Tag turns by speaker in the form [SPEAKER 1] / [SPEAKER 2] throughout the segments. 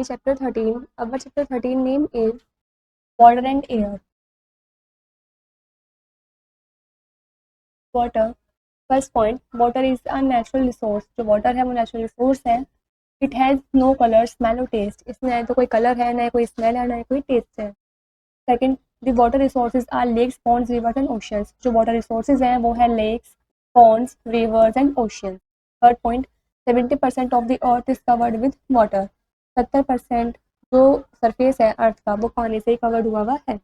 [SPEAKER 1] chapter 13. Our chapter 13 name is Water and Air. Water. First point, water is a natural resource. जो water है वो natural resource है. It has no color, smell or taste. इसमें ना तो कोई color है, ना कोई smell है, ना कोई taste है. Second, the water resources are lakes, ponds, rivers and oceans. जो water resources हैं वो है lakes, ponds, rivers and oceans. Third point, 70% of the earth is covered with water. 70% जो सरफेस है अर्थ का वो पानी से ही कवर्ड हुआ हुआ है.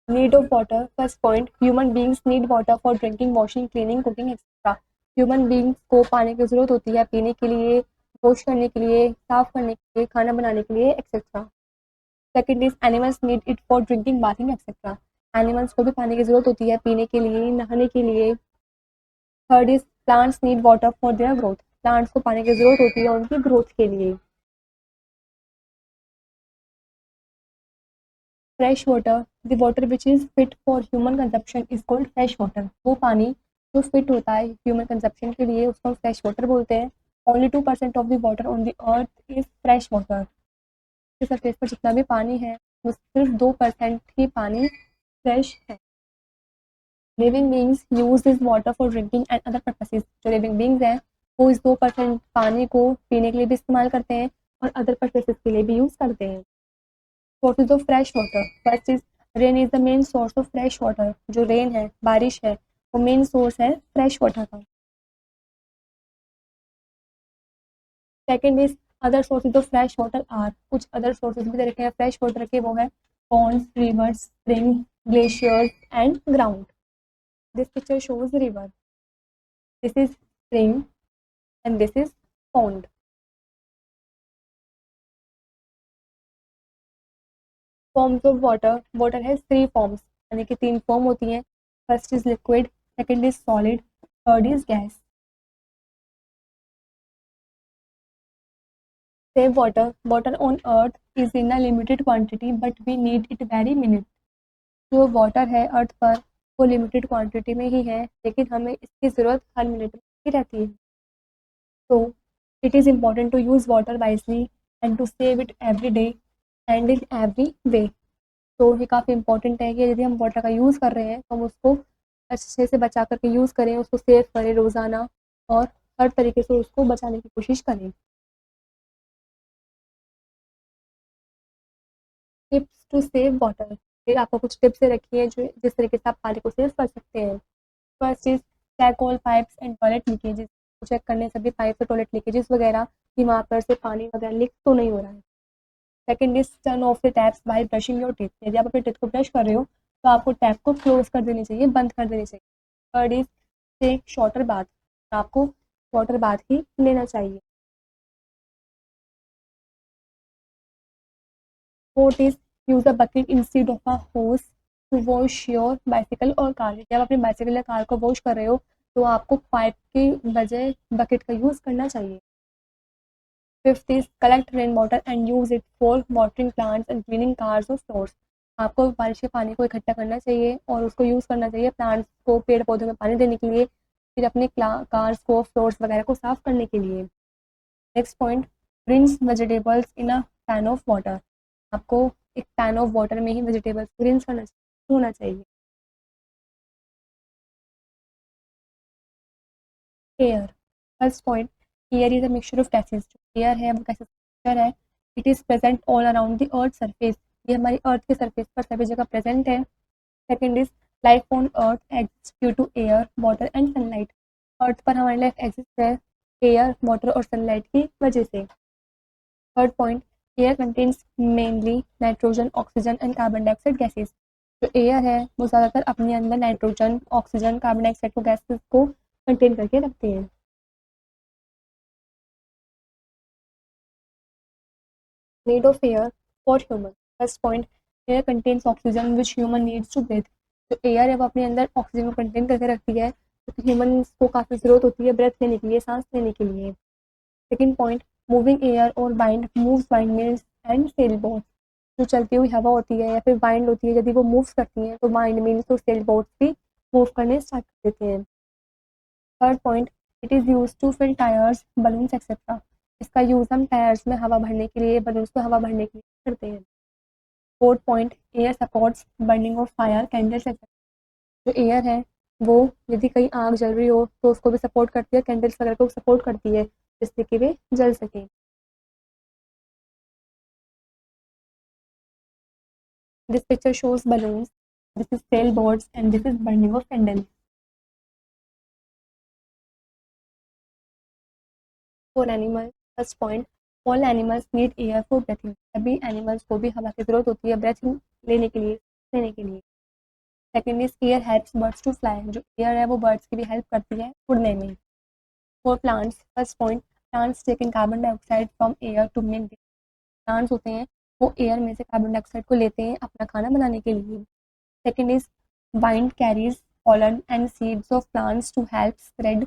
[SPEAKER 1] Need of water. First point, human beings need water for drinking, washing, cleaning, cooking, etc. Human beings को पानी की ज़रूरत होती है पीने के लिए, वॉश करने के लिए, साफ करने के लिए, खाना बनाने के लिए, etc. Second is animals need it for drinking, bathing, etc. Animals को भी पानी की ज़रूरत होती है पीने के लिए, नहाने के लिए. Third is plants need water for their growth. Plants को पानी की ज़रूरत होती है उनकी ग्रोथ के लिए. Fresh water, the water which is fit for human consumption is called fresh water. वो पानी जो फिट होता है ह्यूमन कंजप्शन के लिए उसको हम फ्रेश वाटर बोलते हैं. Only 2% of the water on the earth is fresh water. इस सरफेस पर जितना भी पानी है वो सिर्फ 2% ही पानी फ्रेश है. Living beings use this water for drinking and other purposes. जो लिविंग बींग्स हैं वो इस 2% पानी को पीने के लिए भी इस्तेमाल करते हैं और अदर पर्पसेस के लिए भी यूज़ करते हैं. Sources of fresh water. First is rain is the main source of fresh water. जो रेन है, बारिश है, वो मेन सोर्स है फ्रेश वाटर का. Second is other sources of fresh water are. कुछ अदर सोर्सेज भी दे रखे हैं फ्रेश वाटर के, वो है ponds, rivers, spring, glaciers and ground. This picture shows river. This is spring and this is pond. Forms of water. Water has 3 forms, यानी कि 3 फॉर्म होती हैं. First is liquid, second is solid, third is gas. Save water. Water on earth is in a limited quantity but we need it very minute. जो water है earth पर वो limited quantity में ही है लेकिन हमें इसकी ज़रूरत हर मिनट में ही रहती है. तो it is important to use water wisely and to save it every day and in every way. तो ये काफ़ी इंपॉर्टेंट है कि यदि हम वाटर का यूज़ कर रहे हैं तो हम उसको अच्छे से बचा करके यूज़ करें, उसको सेव करें रोज़ाना और हर तरीके से उसको बचाने की कोशिश करें. Tips to save water. फिर आपको कुछ टिप्स से रखी है जो जिस तरीके से आप पानी को सेव कर सकते हैं. First is check all pipes and toilet leakages. Check करने सभी पाइप और टॉयलेट लीकेजेस वगैरह कि वहाँ पर से पानी वगैरह लीक तो नहीं हो रहा है. Second is turn off the taps by brushing your teeth. यदि आप अपने टीथ को ब्रश कर रहे हो तो आपको टैप को क्लोज कर देनी चाहिए, बंद कर देनी चाहिए. Third is take shorter bath. आपको वाटर बाथ ही लेना चाहिए. Fourth is use a bucket instead of a hose to wash your bicycle और कार. जब आप अपनी बाइसिकल या कार को वॉश कर रहे हो तो आपको पाइप की बजाय बकेट का यूज़ करना चाहिए. Fifth is collect rain water and use it for watering plants and cleaning cars और फ्लोर्स. आपको बारिश के पानी को इकट्ठा करना चाहिए और उसको यूज़ करना चाहिए प्लांट्स को, पेड़ पौधों में पानी देने के लिए, फिर अपने कार्स को, फ्लोर्स वगैरह को साफ करने के लिए. Next point, rinse vegetables in a pan of water. आपको एक पैन ऑफ वाटर में ही वेजिटेबल्स को रिंस करना होना चाहिए. Air. First point, air is a mixture of gases. जो एयर है वो गैसेस मिक्सचर है. It is present all around the earth surface. ये हमारी अर्थ के सरफेस पर सभी जगह प्रेजेंट है. Second is life on earth exist due to air, water and sunlight. Earth पर हमारी लाइफ एग्जिस्ट है एयर, वाटर और सनलाइट की वजह से. Third point, air contains mainly nitrogen, oxygen and carbon dioxide gases. जो एयर है वो ज़्यादातर अपने अंदर नाइट्रोजन, ऑक्सीजन, कार्बन डाइऑक्साइड को गैसेस को कंटेन करके रखते हैं. Need of air for human. First point, air contains oxygen which human needs to breathe. जो एयर है वो अपने अंदर ऑक्सीजन को कंटेन करके रखती है क्योंकि ह्यूमन को काफ़ी ज़रूरत होती है ब्रेथ लेने के लिए, सांस लेने के लिए. सेकेंड पॉइंट, मूविंग एयर और wind moves wind mills and sail boats. जो चलती हुई हवा होती है या फिर वाइंड होती है यदि वो मूव्स करती हैं तो वाइंड मिल्स और सेल बोट्स भी मूव करने स्टार्ट कर देते हैं. Third point, it is use to fill tyres, balloons etcetera. इसका यूज़ हम टायर्स में हवा भरने के लिए, बलून्स में हवा भरने के लिए करते हैं। Fourth point, air supports burning of fire, candles etcetera. जो एयर है वो यदि कहीं आग जल रही हो तो उसको भी सपोर्ट करती है, कैंडल्स वगैरह को सपोर्ट करती है जिससे कि वे जल सकें। This picture shows balloons. This is sailboats and this is burning of candles. For animals, first point, all animals need air for breathing. सभी animals को भी हवा की जरूरत होती है breath लेने के लिए, लेने के लिए. Second is air helps birds to fly. जो air है वो birds की भी help करती है उड़ने में. For plants, first point, plants take in carbon dioxide from air to make their. plants होते हैं वो air में से carbon dioxide को लेते हैं अपना खाना बनाने के लिए. Second is vine carries pollen and seeds of plants to help spread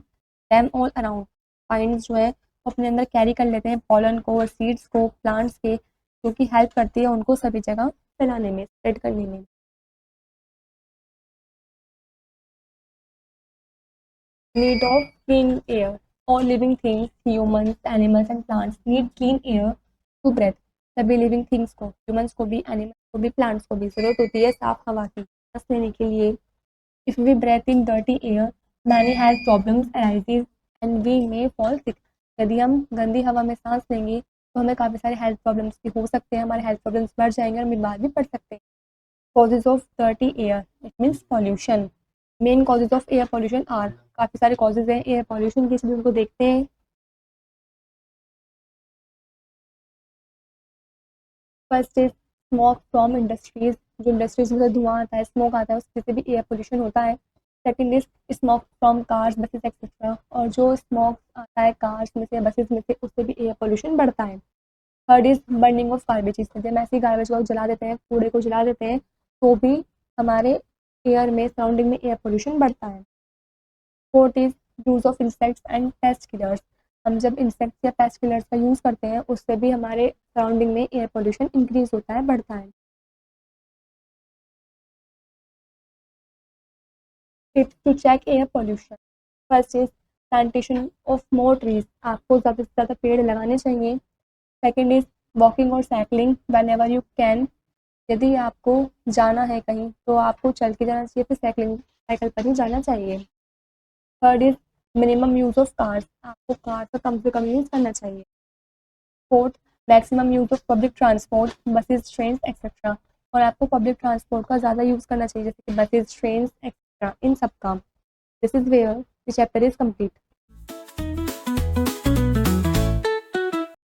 [SPEAKER 1] them all around. Vines जो है वो अपने अंदर कैरी कर लेते हैं pollen को और seeds को plants के, जो कि हेल्प करती है उनको सभी जगह फैलाने में, स्प्रेड करने में. Need of clean air. All living things, humans, animals and plants need clean air to breathe. सभी living things को, humans को भी, animals को भी, plants को भी जरूरत होती है साफ हवा की सांस लेने के लिए. If we breathe in dirty air, many health problems arises and we may fall sick. यदि हम गंदी हवा में सांस लेंगे तो हमें काफ़ी सारे हेल्थ प्रॉब्लम्स भी हो सकते हैं, हमारे हेल्थ प्रॉब्लम्स बढ़ जाएंगे और बीमार भी पड़ सकते हैं. Causes of dirty air, it means pollution. Main causes of air pollution are, काफ़ी सारे causes हैं एयर पॉल्यूशन के, इसलिए उनको देखते हैं. First is smoke from industries. जो इंडस्ट्रीज में से धुआं आता है, स्मोक आता है, उससे से भी एयर पोल्यूशन होता है. Second is smoke from cars, buses etcetera. और जो स्मोक आता है कार्स में से, बसेस में से, उससे भी एयर पोल्यूशन बढ़ता है. Third is burning of garbage. जब हम ऐसी गार्बेज को जला देते हैं, कूड़े को जला देते हैं, तो भी हमारे एयर में, सराउंडिंग में एयर पोल्यूशन बढ़ता है. Fourth is use of insects and paste killers. हम जब इंसेक्ट्स या पेस्ट किलर्स का यूज़ करते हैं उससे भी हमारे सराउंडिंग में एयर पोल्यूशन इंक्रीज होता है, बढ़ता है. Tips to check air pollution. First is plantation of more trees. आपको ज़्यादा से ज़्यादा पेड़ लगाने चाहिए. सेकेंड इज वॉकिंग और cycling whenever you can. यदि आपको जाना है कहीं तो आपको चल के जाना चाहिए, फिर साइकिल पर ही जाना चाहिए. Third is minimum use of cars. आपको कार का कम से कम यूज़ करना चाहिए. Fourth, maximum use of public transport, buses, train etcetera. और आपको पब्लिक ट्रांसपोर्ट का ज़्यादा यूज़ करना चाहिए, जैसे कि बसेस, ट्रेन एक्सेट्रा, इन सब का. This is where the chapter is complete.